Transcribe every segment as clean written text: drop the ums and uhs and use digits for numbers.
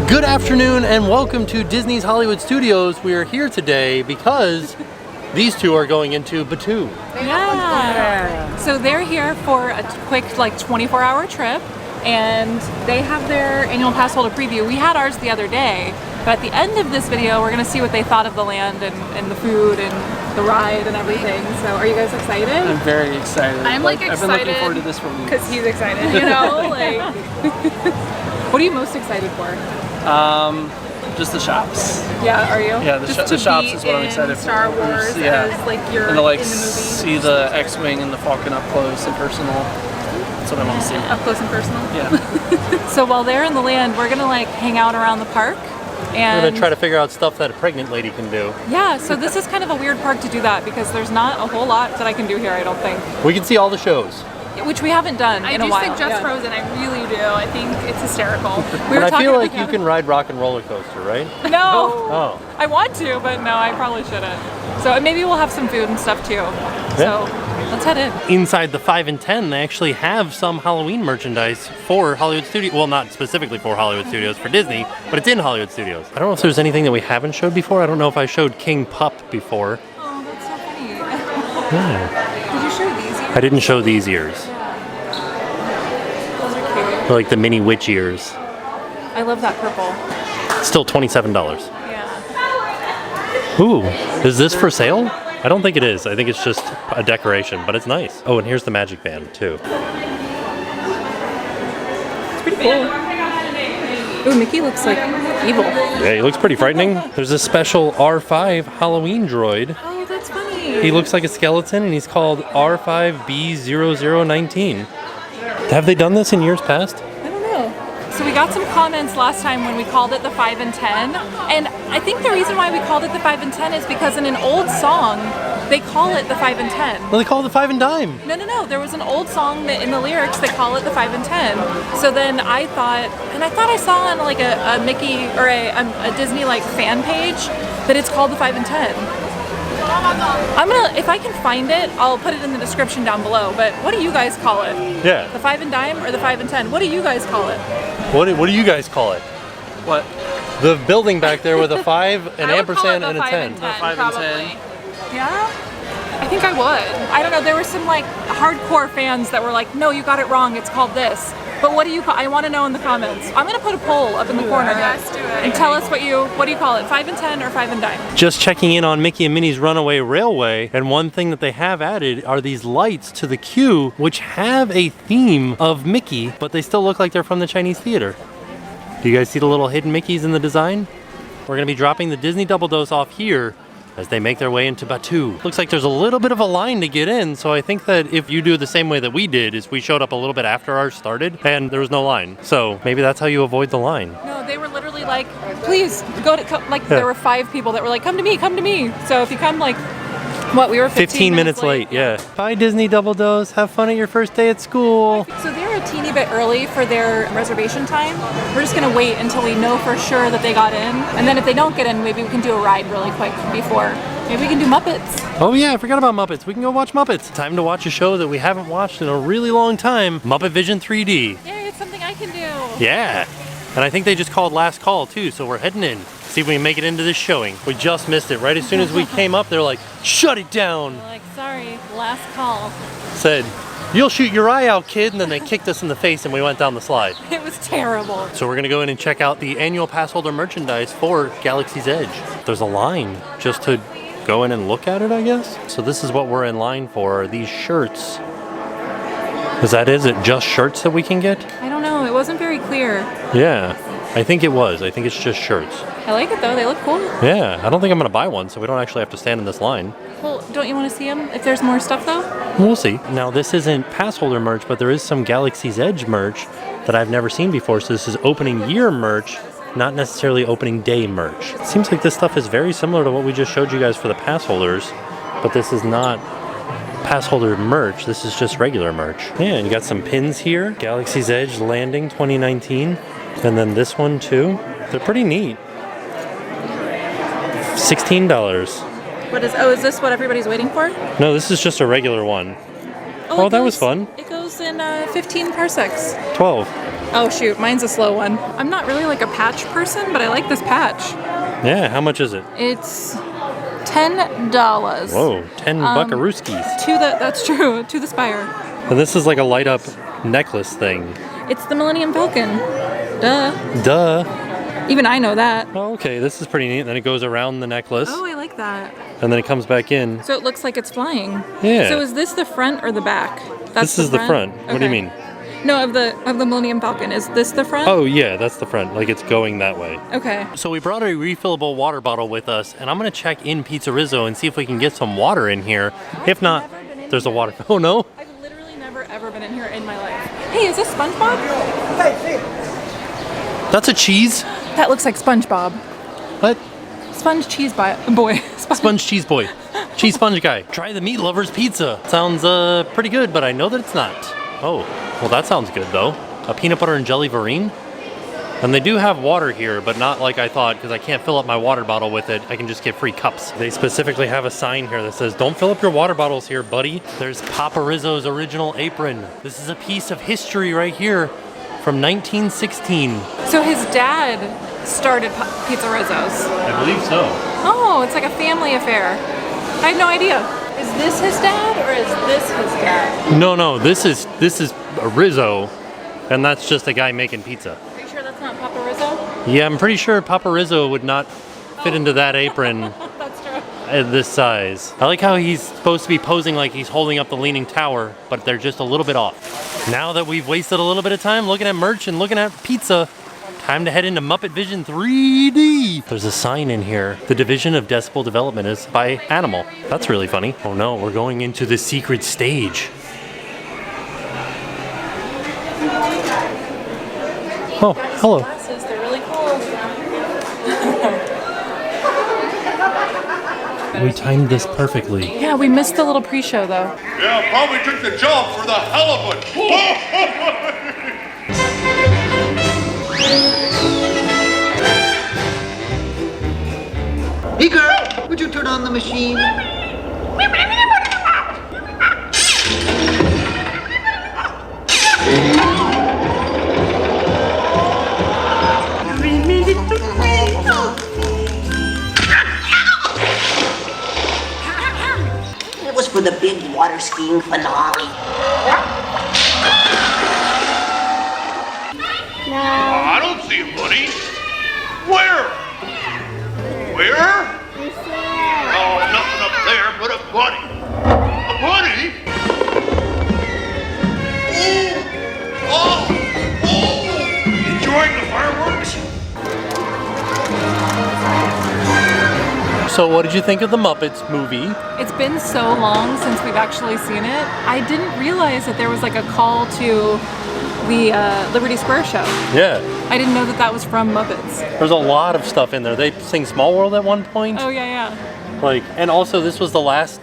Good afternoon and welcome to Disney's Hollywood Studios. We are here today because these two are going into Batuu. Yeah. So they're here for a quick 24-hour trip and they have their annual pass holder preview. We had ours the other day, but at the end of this video we're going to see what they thought of the land and the food and the ride and everything. So are you guys excited? I'm very excited. I'm excited. I've been looking forward to this for weeks. Because he's excited, you know? What are you most excited for? Just the shops. Yeah, are you? Yeah, the shops is what I'm excited for. Star Wars, yeah. as you're and to in the movie. see the X-Wing and the Falcon up close and personal. That's what I want to see. Up close and personal? Yeah. So while they're in the land, we're gonna hang out around the park. And We're gonna try to figure out stuff that a pregnant lady can do. Yeah, so this is kind of a weird park to do that because there's not a whole lot that I can do here, I don't think. We can see all the shows. Which we haven't done in a while. I do suggest Frozen, I really do. I think it's hysterical. And I feel like you can ride Rock and Roller Coaster, right? No! Oh. I want to, but no, I probably shouldn't. So maybe we'll have some food and stuff too. So let's head in. Inside the 5 and 10, they actually have some Halloween merchandise for Hollywood Studios. Well, not specifically for Hollywood Studios, for Disney, but it's in Hollywood Studios. I don't know if there's anything that we haven't showed before. I don't know if I showed King Pup before. Oh, that's so funny. Yeah. Did you show these ears? I didn't show these ears. Those are cute. They're like the mini witch ears. I love that purple. Still $27. Yeah. Ooh, is this for sale? I don't think it is. I think it's just a decoration, but it's nice. Oh, and here's the magic band too. It's pretty cool. Ooh, Mickey looks like evil. Yeah, he looks pretty frightening. There's a special R5 Halloween droid. Oh, that's funny. He looks like a skeleton and he's called R5B0019. Have they done this in years past? I don't know. So we got some comments last time when we called it the 5 and 10, and I think the reason why we called it the 5 and 10 is because in an old song they call it the 5 and 10. Well, they call it the 5 and Dime. No. There was an old song that in the lyrics they call it the 5 and 10. So then I thought I saw on a Mickey or a Disney fan page that it's called the 5 and 10. If I can find it, I'll put it in the description down below. But what do you guys call it? Yeah. The 5 and Dime or the 5 and 10? What do you guys call it? What do you guys call it? What? The building back there with a 5, an ampersand, and a 10. 5 and 10, The 5 and 10. Yeah? I think I would. I don't know, there were some hardcore fans that were like, no, you got it wrong, it's called this. But what do you call I want to know in the comments. I'm going to put a poll up in the corner. Yes, do it. And tell us what do you call it, 5 and 10 or 5 and Dime? Just checking in on Mickey and Minnie's Runaway Railway, and one thing that they have added are these lights to the queue, which have a theme of Mickey, but they still look like they're from the Chinese theater. Do you guys see the little hidden Mickeys in the design? We're going to be dropping the Disney Doubledose off here as they make their way into Batuu. Looks like there's a little bit of a line to get in, so I think that if you do the same way that we did, is we showed up a little bit after ours started, and there was no line. So maybe that's how you avoid the line. No, they were literally like, please, there were 5 people that were like, come to me. So if you come we were 15 minutes late, yeah. Bye Disney Doubledose, have fun at your first day at school. So they're a teeny bit early for their reservation time. We're just gonna wait until we know for sure that they got in. And then if they don't get in, maybe we can do a ride really quick before. Maybe we can do Muppets. Oh yeah, I forgot about Muppets. We can go watch Muppets. Time to watch a show that we haven't watched in a really long time, Muppet Vision 3D. Yay, it's something I can do. Yeah, and I think they just called last call too, so we're heading in. See if we can make it into this showing. We just missed it. Right as soon as we came up, they're like, shut it down. We're like, sorry, last call. Said, you'll shoot your eye out, kid, and then they kicked us in the face and we went down the slide. It was terrible. So we're gonna go in and check out the annual pass holder merchandise for Galaxy's Edge. There's a line just to go in and look at it, I guess. So this is what we're in line for, are these shirts. Is it just shirts that we can get? I don't know, it wasn't very clear. Yeah, I think it was. I think it's just shirts. I like it though, they look cool. Yeah, I don't think I'm gonna buy one, so we don't actually have to stand in this line. Well, don't you want to see them if there's more stuff though? We'll see. Now this isn't pass holder merch, but there is some Galaxy's Edge merch that I've never seen before. So this is opening year merch, not necessarily opening day merch. It seems like this stuff is very similar to what we just showed you guys for the pass holders, but this is not pass holder merch, this is just regular merch. Yeah, and you got some pins here. Galaxy's Edge Landing 2019, and then this one too. They're pretty neat. $16. Is this what everybody's waiting for? No, this is just a regular one. Oh, that was fun. It goes in 15 parsecs. 12. Oh shoot, mine's a slow one. I'm not really like a patch person, but I like this patch. Yeah, how much is it? It's $10. Whoa, 10 buckarooskies. That's true, to the spire. And this is like a light up necklace thing. It's the Millennium Falcon. Duh. Duh. Even I know that. Oh, okay, this is pretty neat. Then it goes around the necklace. Oh, I like that. And then it comes back in. So it looks like it's flying. Yeah. So is this the front or the back? This is the front. What do you mean? No, of the Millennium Falcon. Is this the front? Oh yeah, that's the front. Like it's going that way. Okay. So we brought a refillable water bottle with us, and I'm gonna check in Pizzerizzo and see if we can get some water in here. If not, there's a water. Oh no? I've literally never ever been in here in my life. Hey, is this SpongeBob? That's a cheese. That looks like SpongeBob. What? Sponge cheese boy. Sponge cheese boy. Cheese sponge guy. Try the meat lover's pizza. Sounds pretty good, but I know that it's not. Oh, well that sounds good though. A peanut butter and jelly verrine. And they do have water here, but not like I thought, because I can't fill up my water bottle with it. I can just get free cups. They specifically have a sign here that says, don't fill up your water bottles here, buddy. There's Papa Rizzo's original apron. This is a piece of history right here from 1916. So his dad started Pizza Rizzo's. I believe so. Oh, it's like a family affair. I had no idea. Is this his dad or is this his dad? No, this is a Rizzo, and that's just a guy making pizza. Are you sure that's not Papa Rizzo? Yeah, I'm pretty sure Papa Rizzo would not fit into that apron That's true. at this size. I like how he's supposed to be posing like he's holding up the Leaning Tower, but they're just a little bit off. Now that we've wasted a little bit of time looking at merch and looking at pizza, time to head into Muppet Vision 3D. There's a sign in here. The division of decibel development is by animal. That's really funny. Oh no, we're going into the secret stage. Oh, hello. Glasses, they're really cool. We timed this perfectly. Yeah, we missed the little pre-show though. Yeah, probably took the job for the hell of it. Hey girl, would you turn on the machine? It was for the big water skiing finale. I don't see a bunny. Where? Where? Oh, nothing up there but a bunny. A bunny? Oh! Enjoying the fireworks? So what did you think of the Muppets movie? It's been so long since we've actually seen it. I didn't realize that there was like a call to the Liberty Square show. Yeah. I didn't know that that was from Muppets. There's a lot of stuff in there. They sing Small World at one point. Oh yeah. Like, and also this was the last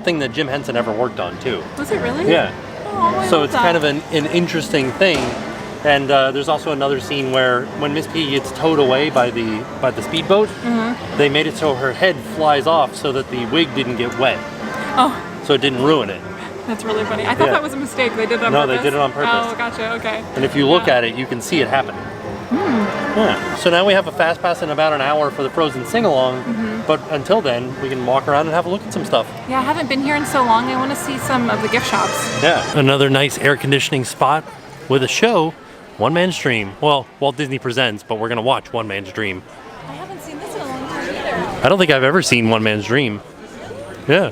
thing that Jim Henson ever worked on too. Was it really? Yeah. Oh, I So love it's that. kind of an interesting thing. And there's also another scene where when Miss Piggy gets towed away by the speedboat, they made it so her head flies off so that the wig didn't get wet. Oh, So it didn't ruin it. that's really funny. I thought Yeah. that was a mistake. They did it on No, purpose. they did it on purpose. Oh, gotcha. Okay. And if you look at it, you can see it happening. Yeah. So now we have a fast pass in about an hour for the Frozen sing-along, but until then, we can walk around and have a look at some stuff. Yeah, I haven't been here in so long. I want to see some of the gift shops. Yeah. Another nice air conditioning spot with a show, One Man's Dream. Well, Walt Disney Presents, but we're gonna watch One Man's Dream. I haven't seen this in a long time either. I don't think I've ever seen One Man's Dream. Yeah.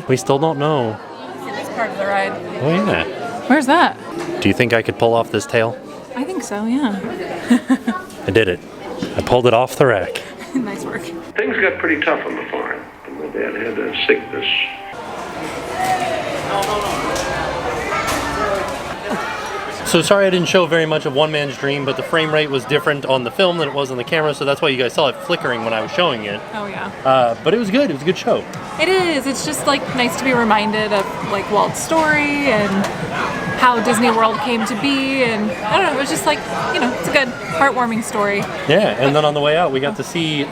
We still don't know. This part of the ride. Oh yeah. Where's that? Do you think I could pull off this tail? I think so, yeah. I did it. I pulled it off the rack. Nice work. Things got pretty tough on the farm. My dad had a sickness. So sorry I didn't show very much of One Man's Dream, but the frame rate was different on the film than it was on the camera, so that's why you guys saw it flickering when I was showing it. Oh, yeah. But it was good. It was a good show. It is. It's just like nice to be reminded of like Walt's story and how Disney World came to be, and I don't know. It was just like, you know, it's a good, heartwarming story. Yeah, and then on the way out, we got to see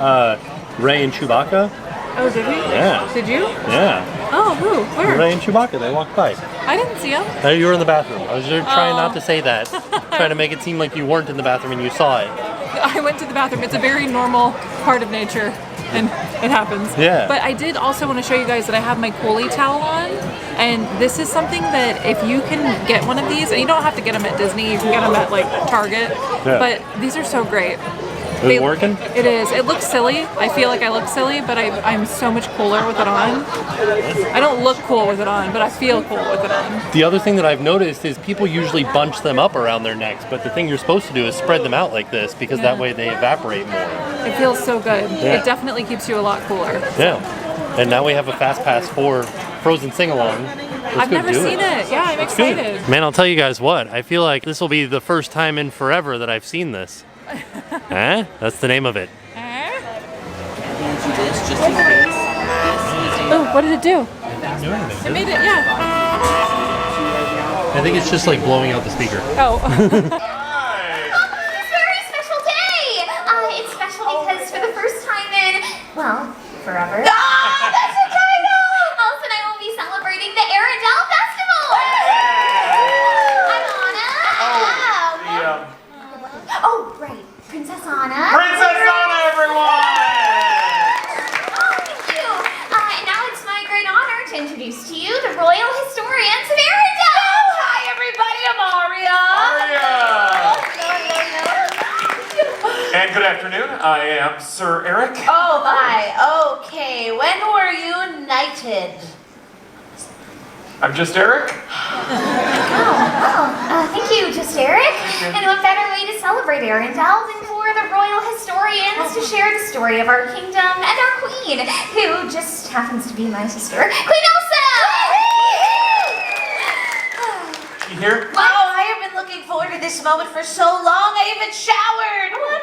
Ray and Chewbacca. Oh, did we? Yeah. Did you? Yeah. Oh, who? Where? Ray and Chewbacca, they walked by. I didn't see him. You were in the bathroom. I was just trying not to say that. Trying to make it seem like you weren't in the bathroom and you saw it. I went to the bathroom. It's a very normal part of nature, and it happens. Yeah. But I did also want to show you guys that I have my Coley towel on, and this is something that if you can get one of these, and you don't have to get them at Disney, you can get them at like Target, but these are so great. Is it working? It is. It looks silly. I feel like I look silly, but I'm so much cooler with it on. I don't look cool with it on, but I feel cool with it on. The other thing that I've noticed is people usually bunch them up around their necks, but the thing you're supposed to do is spread them out like this because that way they evaporate more. It feels so good. Yeah. It definitely keeps you a lot cooler. Yeah. And now we have a fast pass for Frozen SingAlong. I've never seen it. Yeah, I'm excited. Man, I'll tell you guys what. I feel like this will be the first time in forever that I've seen this. Huh? That's the name of it. Oh, what did it do? It didn't do anything. It made it, yeah. I think it's just like blowing out the speaker. Oh. It's a very special day! It's special because for the first time in, well, forever. Ah, that's the title! Elsa and I will be celebrating the Arendelle Festival! I'm Anna. Oh, right. Princess Anna. Princess Anna, everyone! Oh, thank you. And now it's my great honor to introduce to you the royal historians of Arendelle. Oh, hi, everybody. I'm Aria. And good afternoon. I am Sir Eric. Oh, hi. Okay. When were you knighted? I'm just Eric. Thank you, just Eric. And what better way to celebrate Arendelle than for the royal historians to share the story of our kingdom and our queen, who just happens to be my sister, Queen Elsa! You here? Oh, I have been looking forward to this moment for so long. I even showered. What?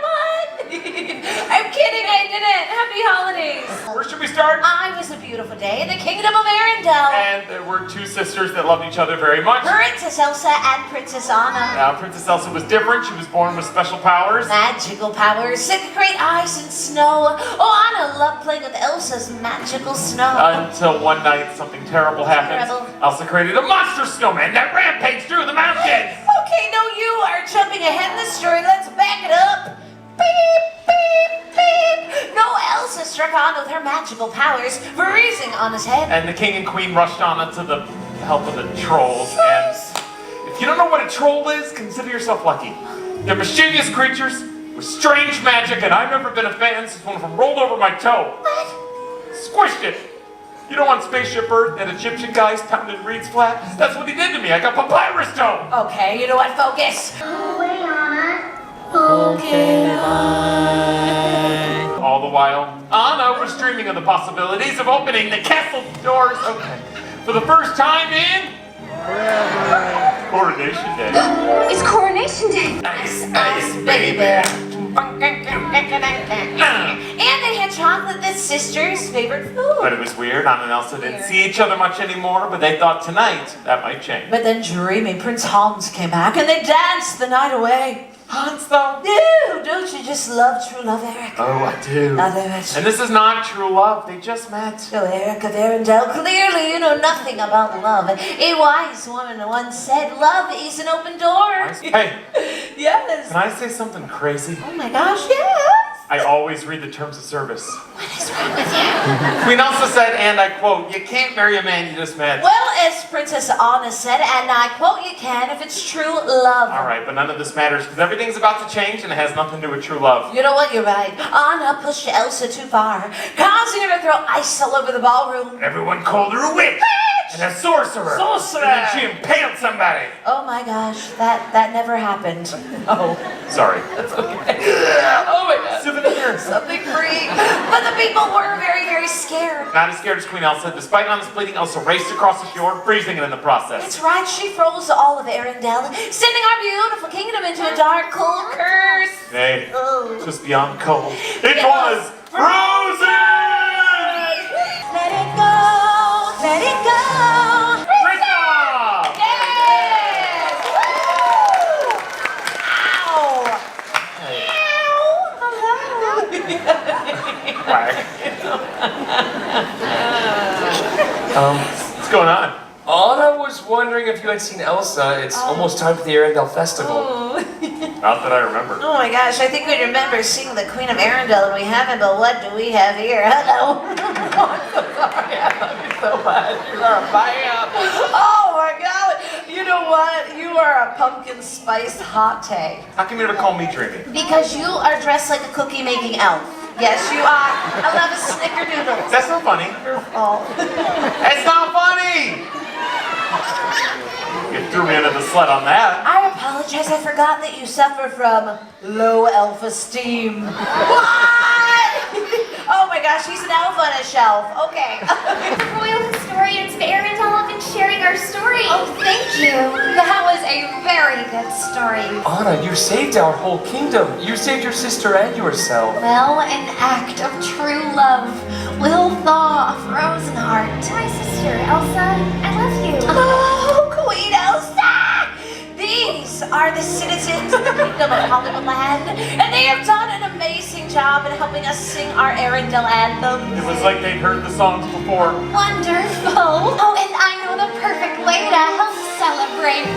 I'm kidding. I didn't. Happy holidays. Where should we start? It was a beautiful day in the kingdom of Arendelle. And there were two sisters that loved each other very much. Princess Elsa and Princess Anna. Now, Princess Elsa was different. She was born with special powers. Magical powers, second great ice and snow. Oh, Anna loved playing with Elsa's magical snow. Until one night, something terrible happened. Elsa created a monster snowman that rampaged through the mountains. Okay, no, you are jumping ahead in the story. Let's back it up. Beep, beep, beep. No, Elsa struck Anna with her magical powers, freezing Anna's head. And the king and queen rushed Anna to the help of the trolls. And if you don't know what a troll is, consider yourself lucky. They're mischievous creatures with strange magic, and I've never been a fan since one of them rolled over my toe. What? Squished it. You know on Spaceship Earth that Egyptian guys pounded reeds flat? That's what he did to me. I got papyrus toe. Okay, you know what? Focus. Go away, Anna. Okay, bye. All the while, Anna was dreaming of the possibilities of opening the castle doors. Okay. For the first time in Coronation Day. It's Coronation Day. Ice, ice, baby. And they had chocolate, the sisters' favorite food. But it was weird. Anna and Elsa didn't see each other much anymore, but they thought tonight that might change. But then dreaming Prince Hans came back and they danced the night away. Hans, though? Ew, don't you just love true love, Eric? Oh, I do. I do it. And this is not true love. They just met. Oh, Eric of Arendelle, clearly you know nothing about love. A wise woman once said, love is an open door. Hey, Yes. can I say something crazy? Oh my gosh, yes. I always read the terms of service. What is wrong with you? Queen Elsa said, and I quote, "You can't marry a man you just met." Well, as Princess Anna said, and I quote, you can if it's true love. All right, but none of this matters because everything's about to change and it has nothing to do with true love. You know what? You're right. Anna pushed Elsa too far, causing her to throw ice all over the ballroom. Everyone called her a witch and a sorcerer. Sorcerer. And then she impaled somebody. Oh my gosh, that never happened. Oh, Sorry. that's okay. Oh my God. Souvenir. Something free. But the people were very, very scared. Not as scared as Queen Elsa. Despite Anna's pleading, Elsa raced across the shore, freezing it in the process. That's right, she froze all of Arendelle, sending our beautiful kingdom into a dark, cold curse. Hey, Oh. just beyond cold. It was frozen! Let it go, let it go. Kristoff! Yes! Woo! Ow! Ow! Hello. Quack. What's going on? Anna was wondering if you had seen Elsa. It's almost time for the Arendelle Festival. Not that I remember. Oh my gosh, I think we remember seeing the Queen of Arendelle and we haven't, but what do we have here? Hello. I'm so sorry, I love you so much. You are a fan. Oh my god. You know what? You are a pumpkin spiced hot take. How come you never call me dreamy? Because you are dressed like a cookie making elf. Yes, you are. I love a snickerdoodle. That's not funny. Oh. It's not funny! You threw me under the sled on that. I apologize, I forgot that you suffer from low elf-esteem. What? Oh my gosh, he's an elf on a shelf. Okay. The royal historians of Arendelle have been sharing our story. Oh, thank you. That was a very good story. Anna, you saved our whole kingdom. You saved your sister and yourself. Well, an act of true love will thaw a frozen heart. My sister, Elsa, I love you. Oh, Queen Elsa! These are the citizens of the Kingdom of Hollywoodland, and they have done an amazing job in helping us sing our Arendelle anthem. It was like they'd heard the songs before. Wonderful. Oh, and I know the perfect way to help celebrate.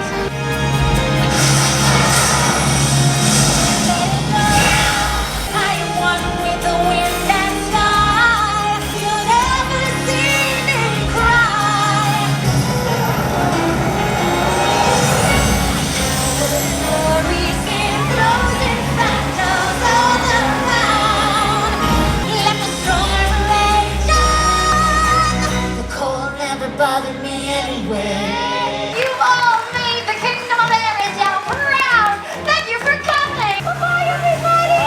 Bother me anyway. You all made the Kingdom of Arendelle proud. Thank you for coming. Bye, everybody.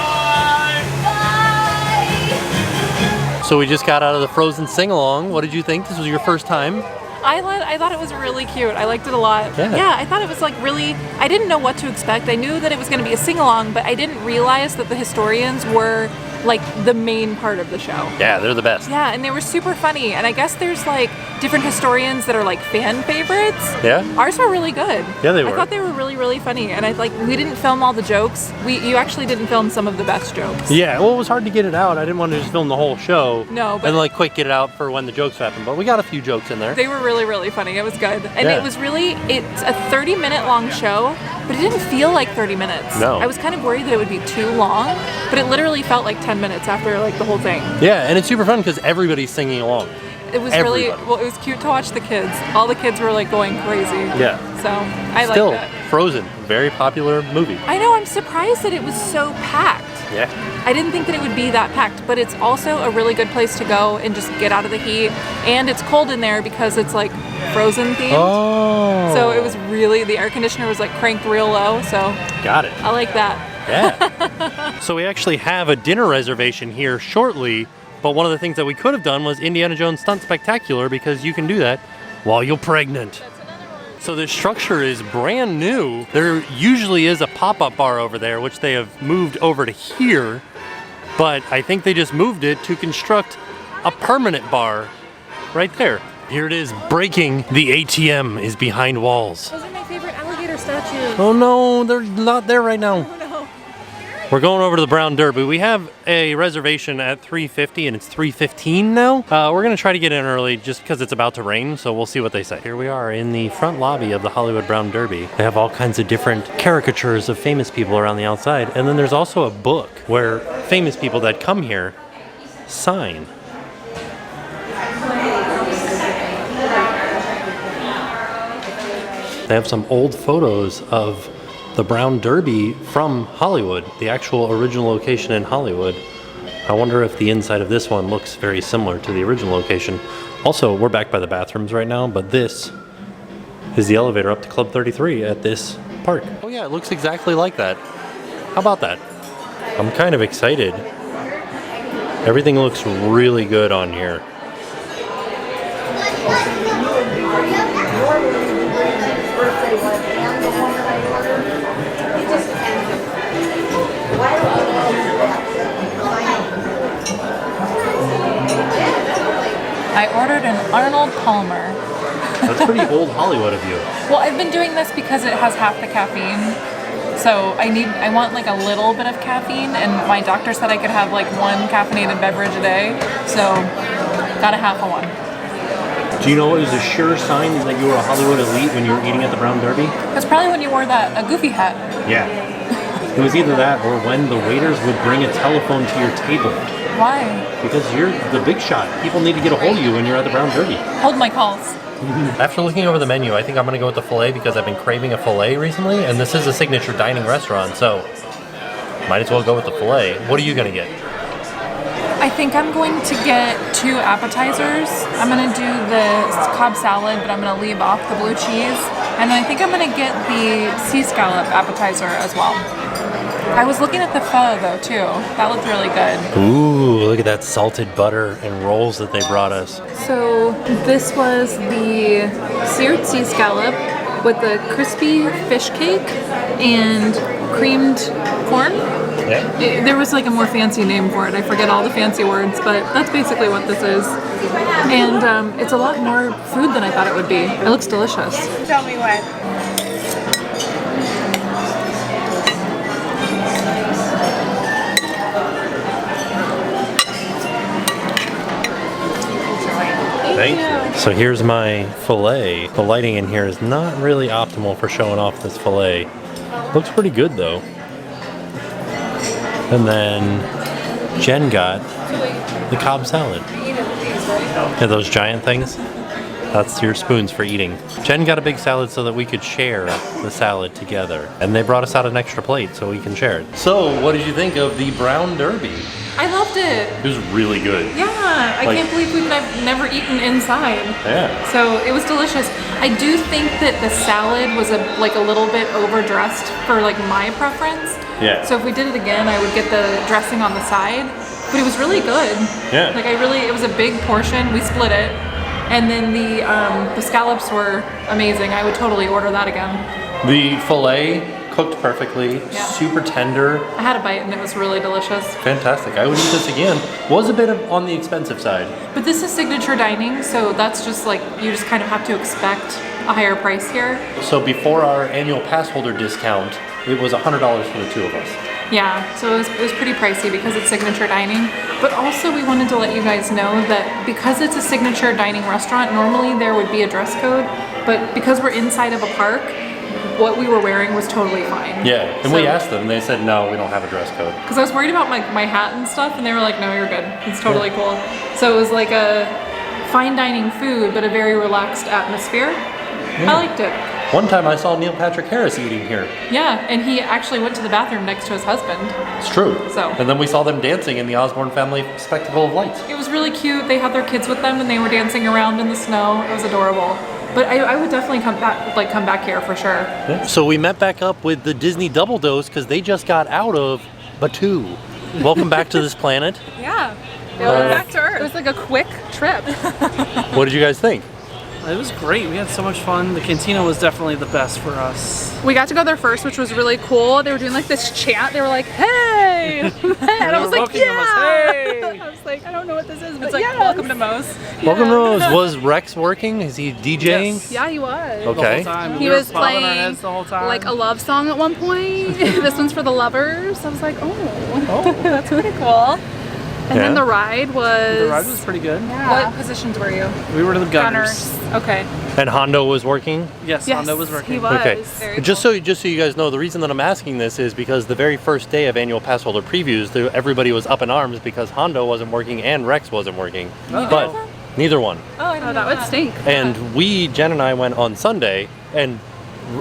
Bye. So we just got out of the Frozen sing-along. What did you think? This was your first time? I thought it was really cute. I liked it a lot. Yeah. I thought it was like really, I didn't know what to expect. I knew that it was going to be a sing-along, but I didn't realize that the historians were like the main part of the show. Yeah, they're the best. Yeah, and they were super funny. And I guess there's like different historians that are like fan favorites. Yeah? Ours were really good. Yeah, they were. I thought they were really, really funny. And we didn't film all the jokes. You actually didn't film some of the best jokes. Yeah, well, it was hard to get it out. I didn't want to just film the whole show. No, but and like quick get it out for when the jokes happen. But we got a few jokes in there. they were really, really funny. It was good. And Yeah. it was really, it's a 30-minute long show, but it didn't feel like 30 minutes. No. I was kind of worried that it would be too long, but it literally felt like 10 minutes after like the whole thing. Yeah, and it's super fun because everybody's singing along. It was Everybody. really, well, it was cute to watch the kids. All the kids were like going crazy. Yeah. So I Still, liked it. Frozen, very popular movie. I know, I'm surprised that it was so packed. Yeah. I didn't think that it would be that packed, but it's also a really good place to go and just get out of the heat. And it's cold in there because it's like Frozen themed. Oh. So it was really, the air conditioner was like cranked real low, so Got it. I like that. Yeah. So we actually have a dinner reservation here shortly, but one of the things that we could have done was Indiana Jones Stunt Spectacular because you can do that while you're pregnant. So this structure is brand new. There usually is a pop-up bar over there, which they have moved over to here, but I think they just moved it to construct a permanent bar right there. Here it is, breaking. The ATM is behind walls. Those are my favorite alligator statues. Oh no, they're not there right now. Oh no. We're going over to the Brown Derby. We have a reservation at 3:50 and it's 3:15 now. We're gonna try to get in early just because it's about to rain, so we'll see what they say. Here we are in the front lobby of the Hollywood Brown Derby. They have all kinds of different caricatures of famous people around the outside. And then there's also a book where famous people that come here sign. They have some old photos of the Brown Derby from Hollywood, the actual original location in Hollywood. I wonder if the inside of this one looks very similar to the original location. Also, we're back by the bathrooms right now, but this is the elevator up to Club 33 at this park. Oh yeah, it looks exactly like that. How about that? I'm kind of excited. Everything looks really good on here. I ordered an Arnold Palmer. That's pretty old Hollywood of you. Well, I've been doing this because it has half the caffeine. So I want like a little bit of caffeine, and my doctor said I could have like one caffeinated beverage a day. So got a half of one. Do you know it was a sure sign that you were a Hollywood elite when you were eating at the Brown Derby? That's probably when you wore a goofy hat. Yeah. It was either that or when the waiters would bring a telephone to your table. Why? Because you're the big shot. People need to get a hold of you when you're at the Brown Derby. Hold my calls. After looking over the menu, I think I'm going to go with the filet because I've been craving a filet recently, and this is a signature dining restaurant, so might as well go with the filet. What are you going to get? I think I'm going to get 2 appetizers. I'm going to do the Cobb salad, but I'm going to leave off the blue cheese. And then I think I'm going to get the sea scallop appetizer as well. I was looking at the pho though too. That looked really good. Ooh, look at that salted butter and rolls that they brought us. So this was the seared sea scallop with the crispy fish cake and creamed corn. Yeah. There was like a more fancy name for it. I forget all the fancy words, but that's basically what this is. And it's a lot more food than I thought it would be. It looks delicious. Tell me what. Thank you. So here's my filet. The lighting in here is not really optimal for showing off this filet. Looks pretty good though. And then Jen got the Cobb salad. Yeah, those giant things. That's your spoons for eating. Jen got a big salad so that we could share the salad together. And they brought us out an extra plate so we can share it. So, what did you think of the Brown Derby? I loved it. It was really good. Yeah, I can't believe I've never eaten inside. Yeah. So it was delicious. I do think that the salad was a little bit overdressed for like my preference. Yeah. So if we did it again, I would get the dressing on the side. But it was really good. Yeah. Like it was a big portion. We split it. And then the scallops were amazing. I would totally order that again. The filet cooked perfectly, super tender. I had a bite and it was really delicious. Fantastic. I would eat this again. Was a bit on the expensive side. But this is signature dining, so that's just like, you just kind of have to expect a higher price here. So before our annual pass holder discount, it was $100 for the 2 of us. Yeah, so it was pretty pricey because it's signature dining. But also we wanted to let you guys know that because it's a signature dining restaurant, normally there would be a dress code, but because we're inside of a park, what we were wearing was totally fine. Yeah, and we asked them, and they said, no, we don't have a dress code. Because I was worried about my hat and stuff, and they were like, no, you're good. It's totally cool. So it was like a fine dining food, but a very relaxed atmosphere. Yeah. I liked it. One time I saw Neil Patrick Harris eating here. Yeah, and he actually went to the bathroom next to his husband. It's true. So. And then we saw them dancing in the Osborne family spectacle of lights. It was really cute. They had their kids with them, and they were dancing around in the snow. It was adorable. But I would definitely come back here for sure. Yeah. So we met back up with the Disney Doubledose because they just got out of Batu. Welcome back to this planet. Yeah. Welcome back to Earth. It was like a quick trip. What did you guys think? It was great. We had so much fun. The cantina was definitely the best for us. We got to go there first, which was really cool. They were doing like this chant. They were like, "Hey!" And I was like, "Yeah!" Hey. I was like, "I don't know what this is, but it's like, welcome to Moe's." Welcome to Moe's. Was Rex working? Is he DJing? Yes. Yeah, he was. Okay. The whole time. He was playing the whole time. Like a love song at one point. This one's for the lovers. I was like, "Oh, that's pretty cool." And then the ride was... The ride was pretty good. Yeah. What positions were you? We were the gunners. Okay. And Hondo was working? Yes, Hondo was working. He was. Okay. Very Just so you guys know, the reason that I'm asking this is because the very first day of annual pass holder previews, everybody was up in arms because Hondo wasn't working and Rex wasn't working. Oh. But neither one. Oh, that would stink. And Jen and I went on Sunday, and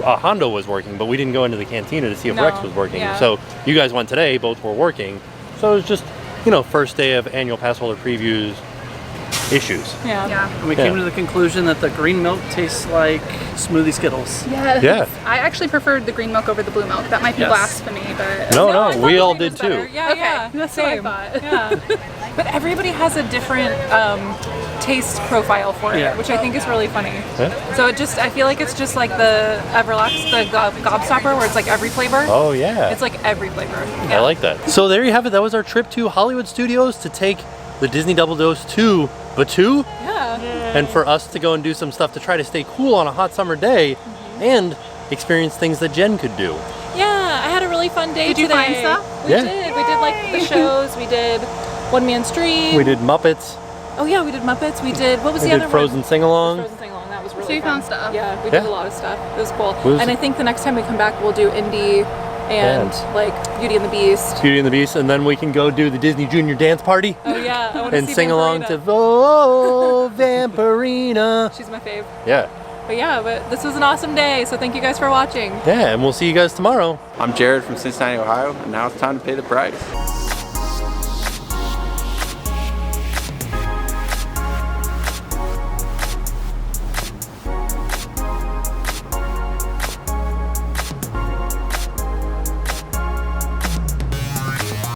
Hondo was working, but we didn't go into the cantina to see if Rex was working. Yeah. So you guys went today, both were working. So it was just, first day of annual pass holder previews issues. Yeah. And we came to the conclusion that the green milk tastes like smoothie Skittles. Yes. Yeah. I actually preferred the green milk over the blue milk. That might be blasphemy, but... No, we all did too. Yeah, okay. yeah. That's Same. what I thought. Yeah. But everybody has a different taste profile for it, which I think is really funny. Yeah. So I feel like it's just like the Everlast, the Gobstopper, where it's like every flavor. Oh yeah. It's like every flavor. I like that. So there you have it. That was our trip to Hollywood Studios to take the Disney Doubledose to Batu. Yeah. And for us to go and do some stuff to try to stay cool on a hot summer day and experience things that Jen could do. Yeah, I had a really fun day Did you find stuff? We did. We did like the shows. We did One Man Street. We did Muppets. Oh yeah, we did Muppets. We did, what was the other Frozen one? Sing-Along. Frozen Sing-Along. That was really So you fun. found stuff. Yeah, we did a lot of stuff. It was cool. And I think the next time we come back, we'll do Indy and like Beauty and the Beast. Beauty and the Beast, and then we can go do the Disney Junior Dance Party. Oh yeah, I want to and see sing along to Vampirina. Oh Vampirina. She's my fave. Yeah. But yeah, but this was an awesome day, so thank you guys for watching. Yeah, and we'll see you guys tomorrow. I'm Jared from Cincinnati, Ohio, and now it's time to pay the price.